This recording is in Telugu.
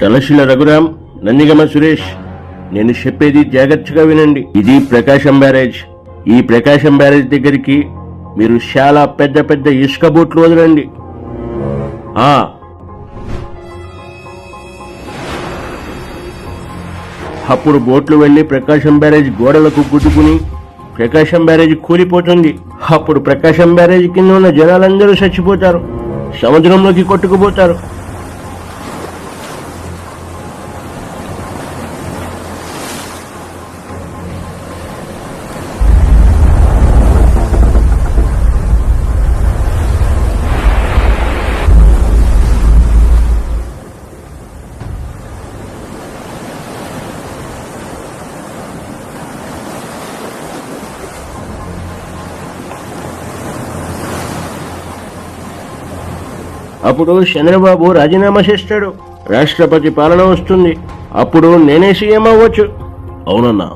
తలశిల రఘురాం, నందిగమ సురేష్, నేను చెప్పేది జాగ్రత్తగా వినండి. ఇది ప్రకాశం బ్యారేజ్. ఈ ప్రకాశం బ్యారేజ్ దగ్గరికి మీరు చాలా పెద్ద పెద్ద ఇసుక బోట్లు వదలండి. అప్పుడు బోట్లు వెళ్లి ప్రకాశం బ్యారేజ్ గోడలకు గుద్దుకుని ప్రకాశం బ్యారేజ్ కూలిపోతుంది. అప్పుడు ప్రకాశం బ్యారేజ్ కింద ఉన్న జనాలందరూ చచ్చిపోతారు, సముద్రంలోకి కొట్టుకుపోతారు. అప్పుడు చంద్రబాబు రాజీనామా చేస్తాడు, రాష్ట్రపతి పాలన వస్తుంది. అప్పుడు నేనే సీఎం అవ్వచ్చు. అవునన్నా.